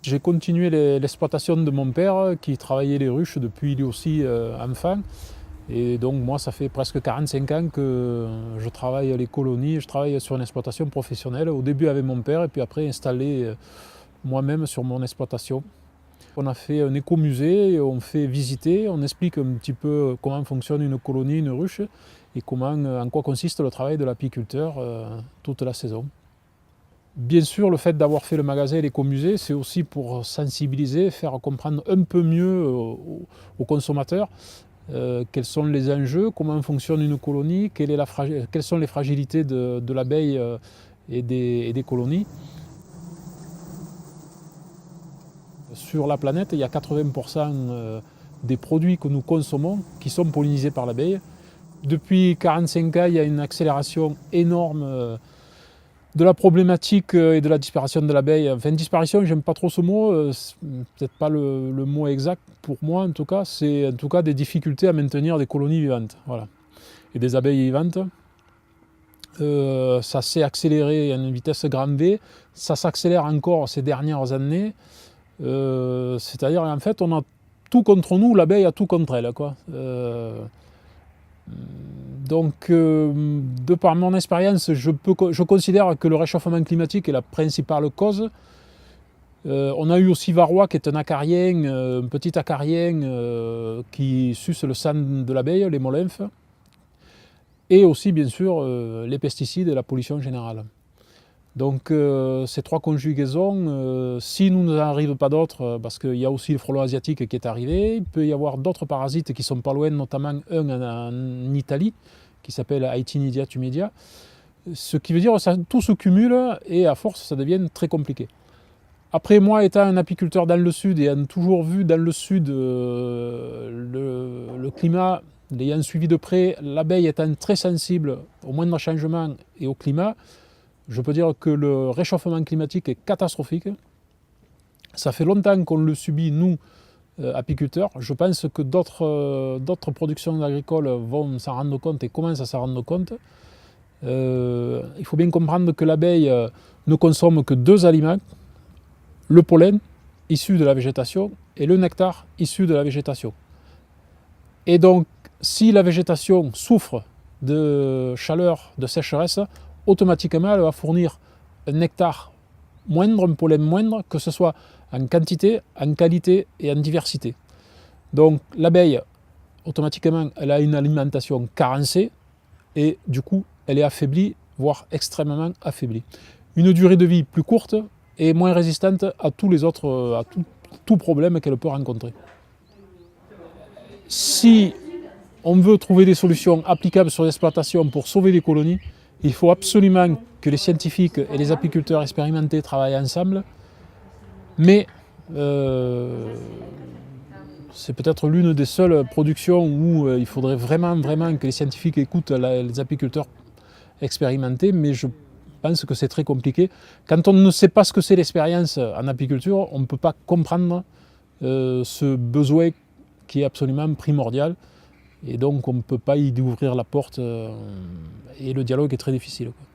J'ai continué l'exploitation de mon père qui travaillait les ruches depuis lui aussi enfant. Et donc moi ça fait presque 45 ans que je travaille les colonies, je travaille sur une exploitation professionnelle, au début avec mon père et puis après installé moi-même sur mon exploitation. On a fait un écomusée, on fait visiter, on explique un petit peu comment fonctionne une colonie, une ruche et en quoi consiste le travail de l'apiculteur toute la saison. Bien sûr, le fait d'avoir fait le magasin et l'écomusée, c'est aussi pour sensibiliser, faire comprendre un peu mieux aux consommateurs quels sont les enjeux, comment fonctionne une colonie, quelles sont les fragilités de l'abeille et des colonies. Sur la planète, il y a 80% des produits que nous consommons qui sont pollinisés par l'abeille. Depuis 45 ans, il y a une accélération énorme de la problématique et de la disparition de l'abeille. Enfin, disparition, j'aime pas trop ce mot, c'est peut-être pas le mot exact pour moi en tout cas, c'est en tout cas des difficultés à maintenir des colonies vivantes, voilà, et des abeilles vivantes. Ça s'est accéléré à une vitesse grand V, ça s'accélère encore ces dernières années, c'est-à-dire en fait on a tout contre nous, l'abeille a tout contre elle, quoi. Donc, de par mon expérience, je considère que le réchauffement climatique est la principale cause. On a eu aussi varroa, qui est un acarien, un petit acarien qui suce le sang de l'abeille, les molymphes, et aussi bien sûr les pesticides et la pollution générale. Donc ces trois conjugaisons, si nous n'en arrive pas d'autres, parce qu'il y a aussi le frelon asiatique qui est arrivé, il peut y avoir d'autres parasites qui sont pas loin, notamment un en Italie, qui s'appelle Aetynidia tumedia, ce qui veut dire que tout se cumule et à force ça devient très compliqué. Après, moi étant un apiculteur dans le sud et ayant toujours vu dans le sud le climat, l'ayant suivi de près, l'abeille étant très sensible au moindre changement et au climat, je peux dire que le réchauffement climatique est catastrophique. Ça fait longtemps qu'on le subit, nous, apiculteurs. Je pense que d'autres productions agricoles vont s'en rendre compte et commencent à s'en rendre compte. Il faut bien comprendre que l'abeille ne consomme que deux aliments, le pollen issu de la végétation et le nectar issu de la végétation. Et donc, si la végétation souffre de chaleur, de sécheresse, automatiquement elle va fournir un nectar moindre, un pollen moindre, que ce soit en quantité, en qualité et en diversité. Donc l'abeille, automatiquement, elle a une alimentation carencée et du coup, elle est affaiblie, voire extrêmement affaiblie. Une durée de vie plus courte et moins résistante à tous les autres, à tout problème qu'elle peut rencontrer. Si on veut trouver des solutions applicables sur l'exploitation pour sauver les colonies, il faut absolument que les scientifiques et les apiculteurs expérimentés travaillent ensemble, mais c'est peut-être l'une des seules productions où il faudrait vraiment que les scientifiques écoutent les apiculteurs expérimentés, mais je pense que c'est très compliqué. Quand on ne sait pas ce que c'est l'expérience en apiculture, on ne peut pas comprendre ce besoin qui est absolument primordial. Et donc on ne peut pas y ouvrir la porte et le dialogue est très difficile, quoi.